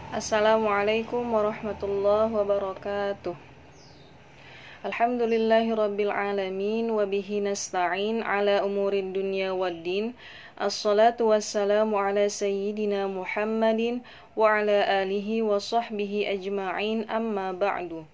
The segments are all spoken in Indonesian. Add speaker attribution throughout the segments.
Speaker 1: Assalamualaikum warahmatullahi wabarakatuh. Alhamdulillahi rabbil alamin wa bihi nasta'in ala umurid dunya waddin. Assalatu wassalamu ala sayyidina Muhammadin wa ala alihi wa sahbihi ajma'in, amma ba'du.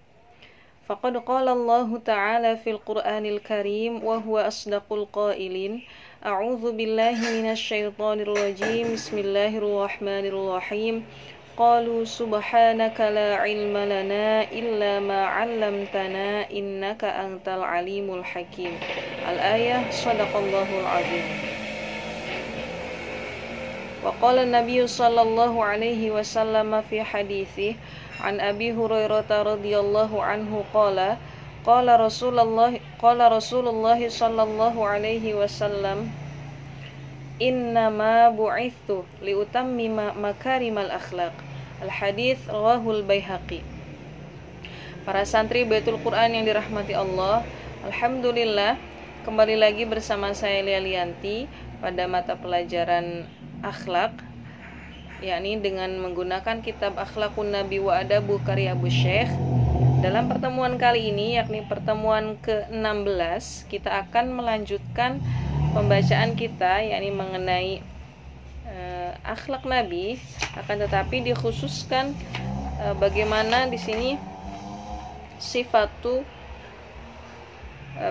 Speaker 1: Faqad qala Allah ta'ala fil Qur'anil Karim wa huwa asdaqul qailin. A'udzu billahi minasy syaithanir rajim. Bismillahirrahmanirrahim. Qalu subhanaka la ilma lana illa ma 'allamtana innaka antal alimul hakim. Al-ayah. Shadaqallahul azim. Wa qala an-nabiy sallallahu alaihi wasallam fi hadithi an Abi Hurairah radhiyallahu anhu qala Rasulullah sallallahu alaihi wasallam, innama bu'ithu liutammima makarimal akhlaq. Al-hadits rawahul Baihaqi. Para santri Baitul Quran yang dirahmati Allah, alhamdulillah kembali lagi bersama saya Lia Lianti pada mata pelajaran akhlak, yakni dengan menggunakan kitab Akhlakun Nabi wa Adabu karya Abu Syekh. Dalam pertemuan kali ini, yakni pertemuan ke-16, kita akan melanjutkan pembacaan kita, yakni mengenai akhlak Nabi, akan tetapi dikhususkan bagaimana di sini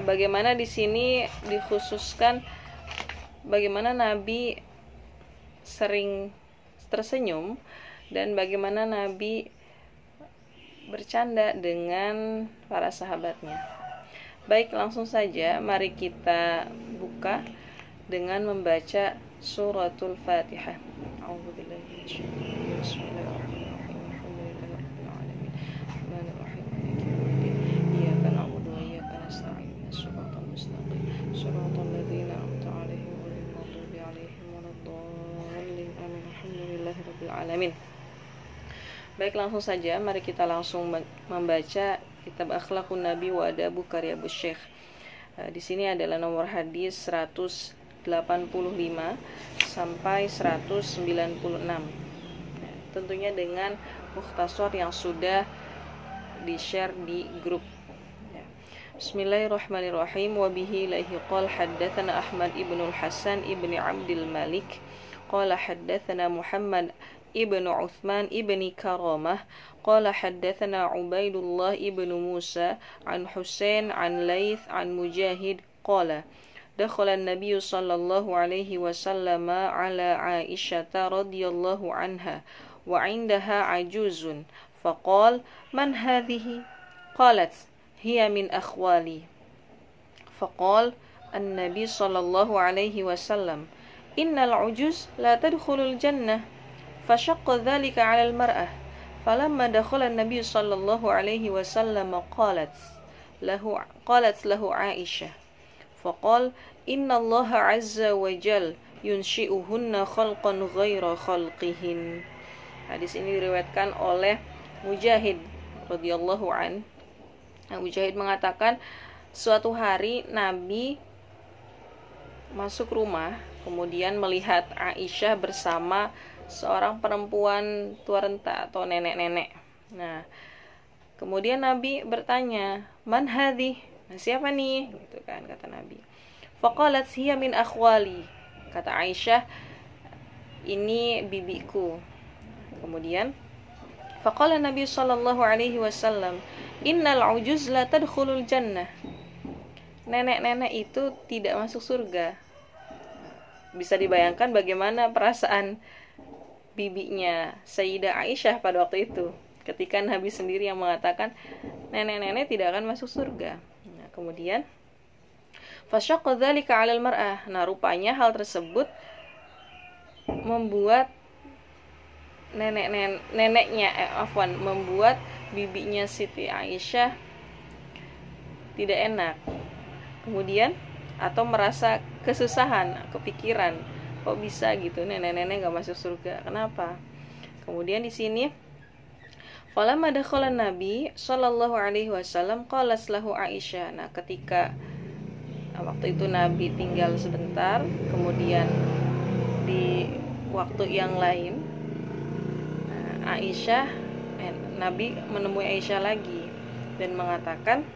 Speaker 1: bagaimana di sini dikhususkan bagaimana Nabi sering tersenyum dan bagaimana Nabi bercanda dengan para sahabatnya. Baik, langsung saja mari kita buka dengan membaca suratul Fatihah. A'udzubillahi minasyaitonir rajim. Bismillahirrahmanirrahim. Alhamdulillahirabbil alamin. Arrahmanirrahim. Maliki yaumiddin. Iyyaka na'budu wa iyyaka nasta'in. Shiratal mustaqim. Shiratal ladzina an'amta 'alaihim ghairil maghdubi 'alaihim waladdallin. Amin. Alhamdulillahirabbil alamin. Baik, langsung saja mari kita langsung membaca kitab Akhlakun Nabi wa Adabu karya Abu Syekh. Di sini adalah nomor hadis 185 sampai 196. Tentunya dengan mukhtasar yang sudah di-share di grup. Bismillahirrahmanirrahim. Wa bihi ilaihi qala haddatsana Ahmad ibnul Hasan ibni Abdul Malik qala haddatsana Muhammad ibnu Uthman ibni Karamah qala haddatsana Ubaidullah ibnu Musa an Husain an Laith an Mujahid qala dakhala an-nabiy sallallahu alaihi wasallam ala Aisyah radhiyallahu anha wa 'indaha ajuzun faqala man hadhihi qalat hiya min akhwali faqala an-nabiy sallallahu alaihi wasallam innal ujuz la tadkhulul jannah فشق ذلك على المرأة فلما دخل النبي صلى الله عليه وسلم قالت له عائشة فقال إن الله عز وجل ينشئهن خلقا غير خلقهن. Hadis ini diriwayatkan oleh Mujahid radhiyallahu an. Mujahid mengatakan, suatu hari Nabi masuk rumah, kemudian melihat Aisyah bersama seorang perempuan tua renta atau nenek-nenek. Nah, kemudian Nabi bertanya, "Man hadhi?" Nah, siapa nih? Gitu kan kata Nabi. Faqalat hiya min akhwali. Kata Aisyah, ini bibiku. Kemudian faqala Nabi sallallahu alaihi wasallam, "Innal ujuz la tadkhulul jannah." Nenek-nenek itu tidak masuk surga. Bisa dibayangkan bagaimana perasaan bibinya Sayyidah Aisyah pada waktu itu ketika Nabi sendiri yang mengatakan nenek-nenek tidak akan masuk surga. Nah, kemudian fasyaqqa dzalika 'alal mar'ah. Nah, rupanya hal tersebut membuat membuat bibinya Siti Aisyah tidak enak. Kemudian atau merasa kesusahan, kepikiran, kok bisa gitu nenek-nenek gak masuk surga, kenapa? Kemudian di sini falamma dakhala Nabi sallallahu alaihi wasallam qalat lahu Aisyah. Nah, ketika waktu itu Nabi tinggal sebentar, kemudian di waktu yang lain Aisyah, Nabi menemui Aisyah lagi dan mengatakan,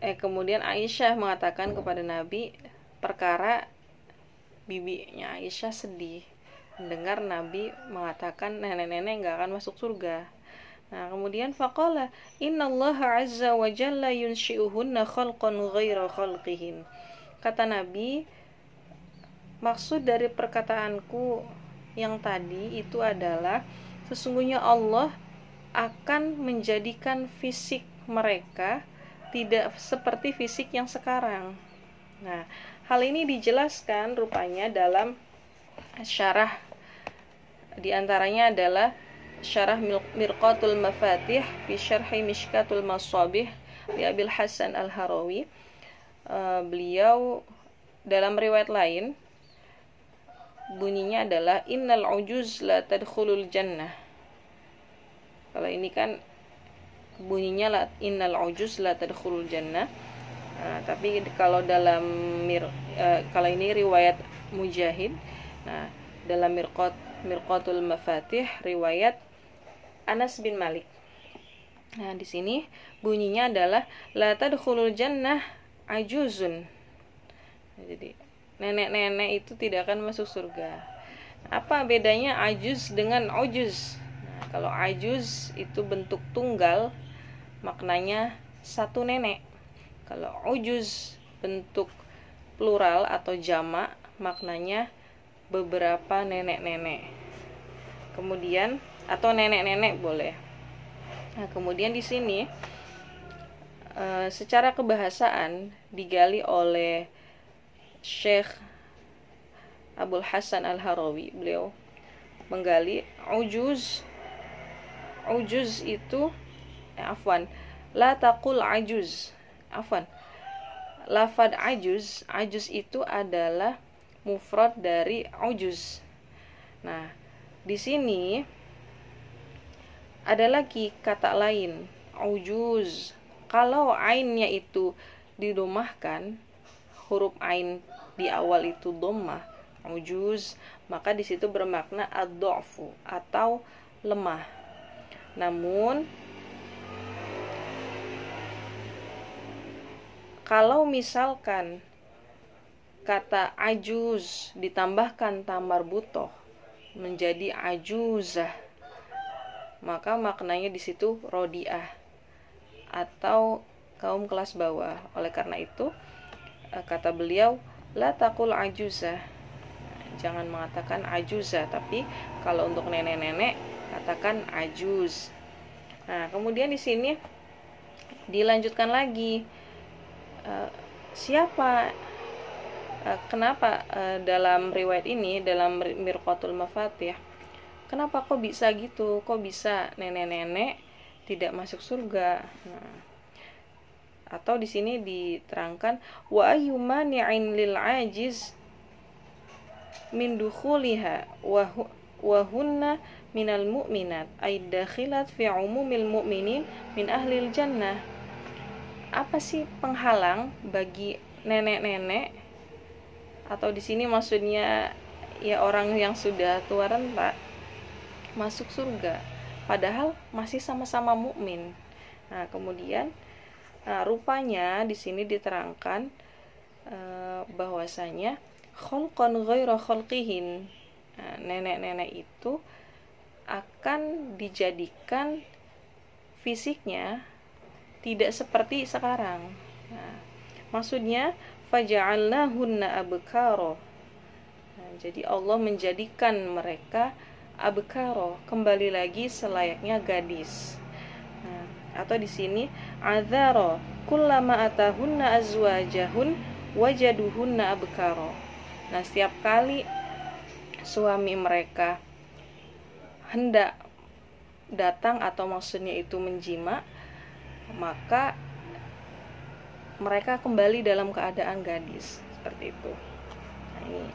Speaker 1: kemudian Aisyah mengatakan kepada Nabi perkara bibinya Aisyah sedih mendengar Nabi mengatakan nenek-nenek nggak akan masuk surga. Nah, kemudian faqala innallaha azza wa jalla yunshi'uhunna khalqan ghaira khalqihin. Kata Nabi, maksud dari perkataanku yang tadi itu adalah sesungguhnya Allah akan menjadikan fisik mereka tidak seperti fisik yang sekarang. Nah, hal ini dijelaskan rupanya dalam syarah, di antaranya adalah syarah Mirqatul Mafatih fi Syarhi Mishkatul Masabih di Abil Hasan Al-Harawi. Beliau dalam riwayat lain bunyinya adalah innal ujuz la tadkhulul jannah. Kalau ini kan bunyinya la innal ujuz la tadkhulul jannah. Tapi kalau dalam kalau ini riwayat Mujahid. Nah, dalam Mirqatul Mafatih riwayat Anas bin Malik. Nah, di sini bunyinya adalah la tadkhulul jannah ajuzun. Jadi nenek-nenek itu tidak akan masuk surga. Apa bedanya ajuz dengan ujuz? Nah, kalau ajuz itu bentuk tunggal, maknanya satu nenek. Kalau ujuz bentuk plural atau jamak, maknanya beberapa nenek-nenek. Kemudian atau nenek-nenek boleh. Nah, kemudian di sini secara kebahasaan digali oleh Syekh Abul Hasan Al-Harawi. Beliau menggali ujuz itu la taqul ajuz. Lafad ajuz itu adalah mufrad dari ujuz. Nah, di sini ada lagi kata lain, ujuz. Kalau ainnya itu didomahkan, huruf ain di awal itu dhammah, ujuz, maka di situ bermakna ad-dha'fu atau lemah. Namun kalau misalkan kata ajuz ditambahkan tamar butoh menjadi ajuzah, maka maknanya di situ rodiah atau kaum kelas bawah. Oleh karena itu kata beliau la taqul ajuzah, jangan mengatakan ajuzah, tapi kalau untuk nenek-nenek katakan ajuz. Nah, kemudian di sini dilanjutkan lagi, kenapa dalam riwayat ini, dalam Mirqatul Mafatih, kenapa kok bisa gitu? Kok bisa nenek-nenek tidak masuk surga? Nah, atau di sini diterangkan wa ayyuma ni'in lil ajiz min dukhuliha wa hunna minal mu'minat ay dakhilat fi umumil mu'minin min ahlil jannah. Apa sih penghalang bagi nenek-nenek, atau di sini maksudnya ya orang yang sudah tua renta masuk surga padahal masih sama-sama mukmin. Nah, kemudian rupanya di sini diterangkan bahwasanya khalqan ghaira khalqihin, nenek-nenek itu akan dijadikan fisiknya tidak seperti sekarang. Nah, maksudnya faja'alnahunna abkara. Nah, jadi Allah menjadikan mereka abkara, kembali lagi selayaknya gadis. Nah, atau di sini adzara kullama atahunna azwajahun wajaduhunna abkara. Nah, setiap kali suami mereka hendak datang atau maksudnya itu menjima, maka mereka kembali dalam keadaan gadis, seperti itu. Nah,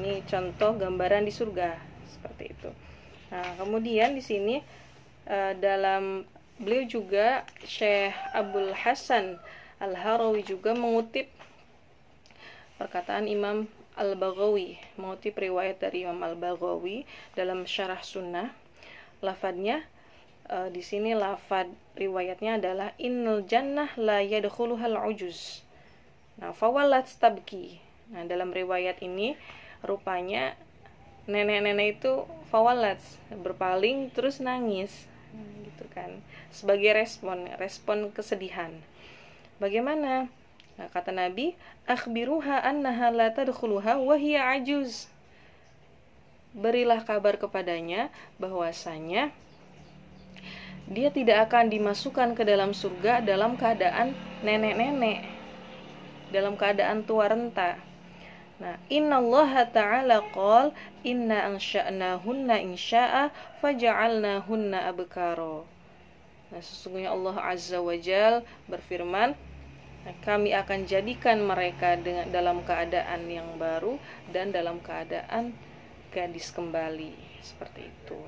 Speaker 1: ini contoh gambaran di surga seperti itu. Nah, kemudian di sini dalam beliau juga Syekh Abul Hasan Al-Harawi juga mengutip perkataan Imam Al-Baghawi, mengutip riwayat dari Imam Al-Baghawi dalam Syarah Sunnah. Lafadznya di sini lafadz riwayatnya adalah innal jannah la yadkhuluhal ujuz. Nah, fawalat tabki. Nah, dalam riwayat ini rupanya nenek-nenek itu fawalat, berpaling terus nangis. Gitu kan. Sebagai respon kesedihan. Bagaimana? Nah, kata Nabi, akhbiruha annaha la tadkhuluha wa hiya ajuz. Berilah kabar kepadanya bahwasanya dia tidak akan dimasukkan ke dalam surga dalam keadaan nenek-nenek, dalam keadaan tua renta. Nah, innallaha ta'ala qol inna ansha'nahunna insya'a faja'alnahunna abkara. Nah, sesungguhnya Allah Azza wa Jal berfirman, kami akan jadikan mereka dalam keadaan yang baru dan dalam keadaan gadis kembali, seperti itu.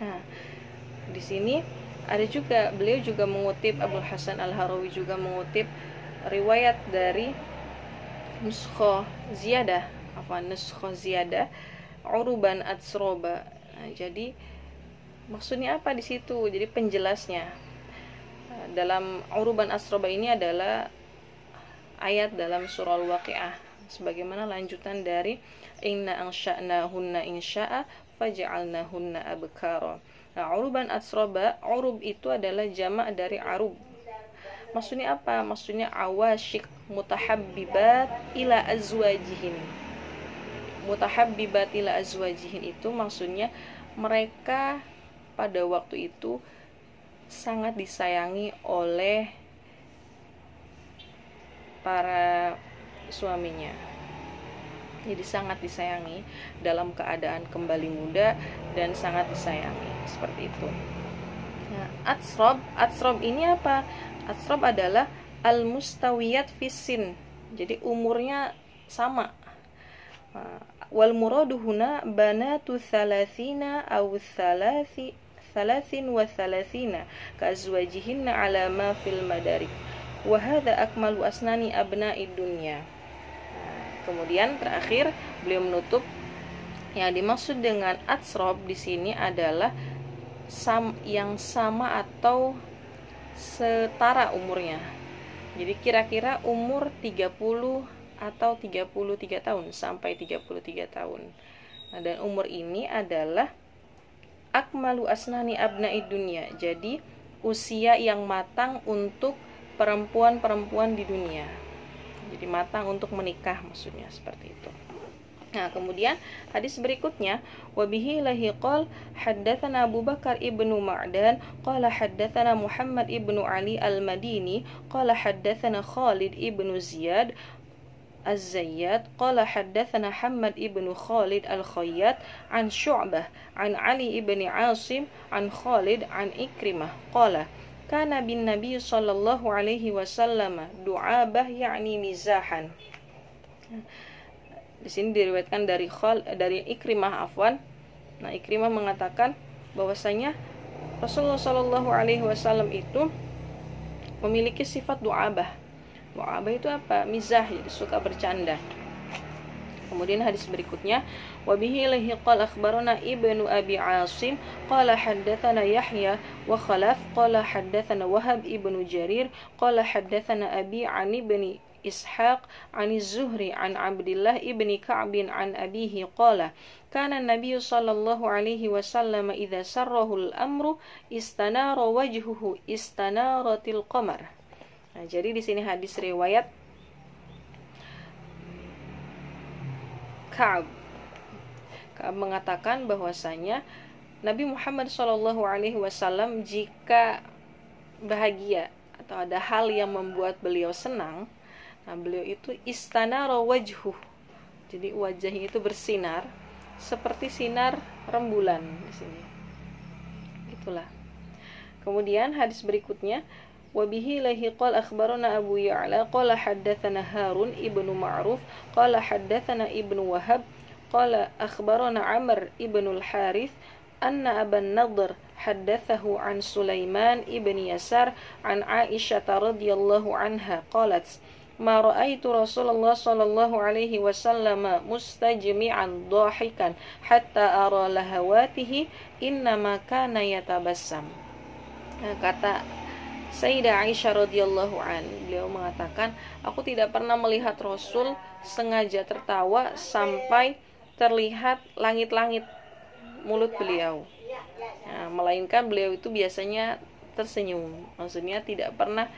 Speaker 1: Nah, di sini ada juga, beliau juga mengutip, Abul Hasan Al-Harawi juga mengutip riwayat dari Nuskho Ziyadah Uruban Atsroba. Nah, jadi maksudnya apa di situ? Jadi penjelasnya dalam Uruban Atsroba ini adalah ayat dalam surah Al-Waqi'ah, sebagaimana lanjutan dari inna ansha'nahunna insya'a faja'alnahunna abkara. Nah, Uruban Atsroba, urub itu adalah jamak dari arub. Maksudnya apa? Maksudnya awasyik mutahabbibat ila azwajihin. Mutahabbibat ila azwajihin itu maksudnya mereka pada waktu itu sangat disayangi oleh para suaminya. Jadi sangat disayangi dalam keadaan kembali muda dan sangat disayangi, seperti itu. Nah, atsrob ini apa? Atsrob adalah al-mustawiyat fisin. Jadi umurnya sama. Wal muradu huna banatu thalathina aw thalathin wa thalathina ka azwajihinna ala ma fil madarik. Wa hadha akmalu asnani abna'id dunya. Kemudian terakhir beliau menutup, yang dimaksud dengan atsrob di sini adalah yang sama atau setara umurnya. Jadi kira-kira umur 30 atau 33 tahun sampai 33 tahun. Nah, dan umur ini adalah akmalu asnani abnaid dunya. Jadi usia yang matang untuk perempuan-perempuan di dunia. Jadi matang untuk menikah, maksudnya seperti itu. Nah, kemudian hadis berikutnya, wa bihi lahi qol haddatsana Abu Bakar ibnu Ma'dan qala haddatsana Muhammad ibnu Ali al-Madini qala haddatsana Khalid ibnu Ziyad Az-Zayyad qala haddatsana Hammad ibnu Khalid al-Khayyat an Syu'bah an Ali ibni Asim an Khalid an Ikrimah qala kana bin Nabi sallallahu alaihi wasallam du'abah yakni mizahan. Di sini diriwayatkan dari Ikrimah afwan. Nah, Ikrimah mengatakan bahwasanya Rasulullah sallallahu alaihi wasallam itu memiliki sifat du'abah. Du'abah itu apa? Mizah, jadi suka bercanda. Kemudian hadis berikutnya, wa bihi lahi qala akhbarana Ibnu Abi Asim qala haddatsana Yahya wa Khalaf qala haddatsana Wahab ibnu Jarir qala haddatsana Abi an ibni Ishaq an Az-Zuhri an Abdullah ibni Ka'b an abihi qala kana an-nabiy sallallahu alaihi wasallam idza sarrahu al-amru istanara wajhuhu istanaratil qamar. Nah, jadi di sini hadis riwayat Ka'b mengatakan bahwasanya Nabi Muhammad SAW jika bahagia atau ada hal yang membuat beliau senang, nah beliau itu istanara wajhuh. Jadi wajahnya itu bersinar seperti sinar rembulan di sini. Itulah. Kemudian hadis berikutnya, wa bihi lahi qala akhbarana Abu Ya'la qala haddatsana Harun ibnu Ma'ruf qala haddatsana Ibnu Wahab qala akhbarana Amr ibnu al-Harith anna Aban Nadhr haddatsahu an Sulaiman ibn Yasar an Aisyah radhiyallahu anha qalat ma ra'aitu Rasulullah sallallahu alaihi wasallam mustajmi'an dhahikan hatta ara lahawatihi innama kana yatabassam. Kata Sayyidah Aisyah radhiyallahu an, beliau mengatakan, aku tidak pernah melihat Rasul sengaja tertawa sampai terlihat langit-langit mulut beliau. Nah, melainkan beliau itu biasanya tersenyum. Maksudnya tidak pernah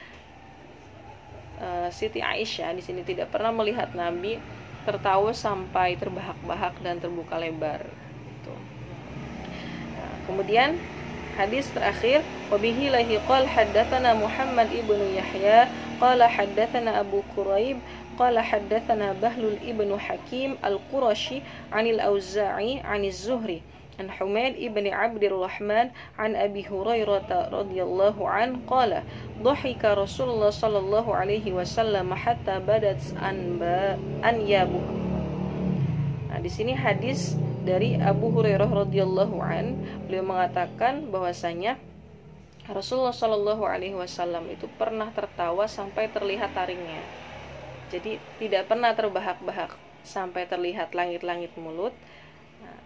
Speaker 1: Siti Aisyah di sini tidak pernah melihat Nabi tertawa sampai terbahak-bahak dan terbuka lebar. Gitu. Nah, kemudian hadis terakhir, wabihi lahi qala haddatsana Muhammad ibnu Yahya qala haddatsana Abu Quraib qala haddatsana Bahlul ibnu Hakim al-Qurashi 'anil Auza'i 'aniz Zuhri an Humaid ibni Abdurrahman an Abi Hurairah radhiyallahu an qala dhahika Rasulullah sallallahu alaihi wasallam hatta badat anyabuh. Nah, di sini hadis dari Abu Hurairah radhiyallahu an, beliau mengatakan bahwasanya Rasulullah sallallahu alaihi wasallam itu pernah tertawa sampai terlihat taringnya. Jadi tidak pernah terbahak-bahak sampai terlihat langit-langit mulut.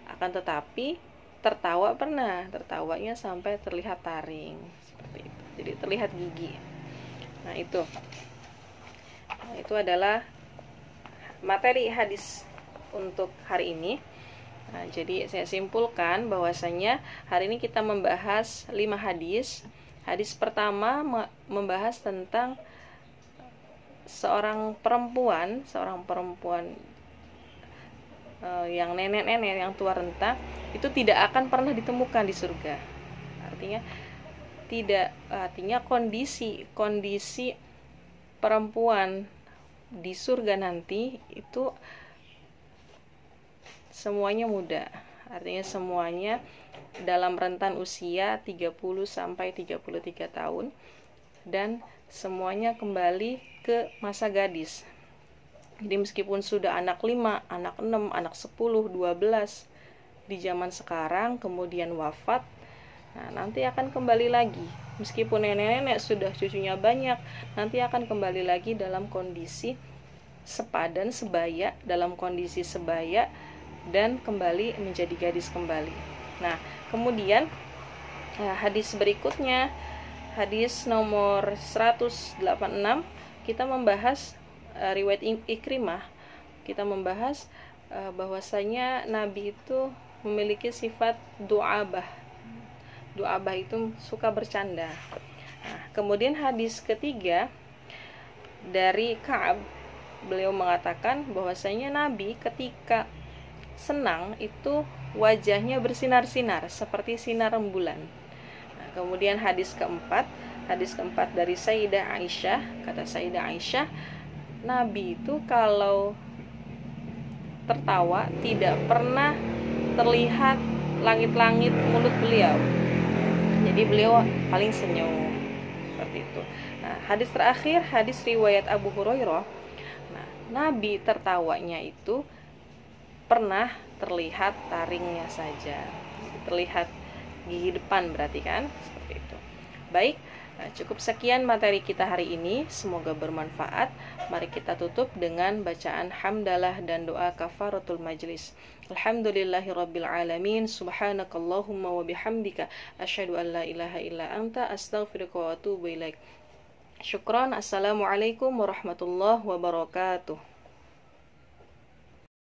Speaker 1: Akan tetapi tertawa pernah, tertawanya sampai terlihat taring seperti itu. Jadi terlihat gigi. Nah, itu adalah materi hadis untuk hari ini. Nah, jadi saya simpulkan bahwasanya hari ini kita membahas 5 hadis. Hadis pertama membahas tentang seorang perempuan yang nenek-nenek, yang tua renta, itu tidak akan pernah ditemukan di surga. Artinya kondisi perempuan di surga nanti itu semuanya muda. Artinya semuanya dalam rentan usia 30 sampai 33 tahun dan semuanya kembali ke masa gadis. Jadi meskipun sudah anak 5, anak 6, anak 10, 12 di zaman sekarang kemudian wafat, nah nanti akan kembali lagi. Meskipun nenek-nenek sudah cucunya banyak, nanti akan kembali lagi dalam kondisi sepadan, sebaya, dan kembali menjadi gadis kembali. Nah, kemudian hadis berikutnya, hadis nomor 186, kita membahas riwayat Ikrimah. Kita membahas bahwasanya Nabi itu memiliki sifat du'abah. Du'abah itu suka bercanda. Nah, kemudian hadis ketiga dari Ka'ab, beliau mengatakan bahwasanya Nabi ketika senang itu wajahnya bersinar-sinar seperti sinar rembulan. Nah, kemudian hadis keempat dari Sayyidah Aisyah, kata Sayyidah Aisyah, Nabi itu kalau tertawa tidak pernah terlihat langit-langit mulut beliau. Jadi beliau paling senyum seperti itu. Nah, hadis terakhir, hadis riwayat Abu Hurairah. Nah, Nabi tertawanya itu pernah terlihat taringnya saja. Terlihat gigi depan berarti kan? Seperti itu. Baik. Nah, cukup sekian materi kita hari ini, semoga bermanfaat. Mari kita tutup dengan bacaan hamdalah dan doa kafaratul majlis. Alhamdulillahirabbil alamin, subhanakallahumma wa bihamdika asyhadu an la ilaha illa anta astaghfiruka wa atubu ilaik. Syukran. Assalamualaikum warahmatullahi wabarakatuh.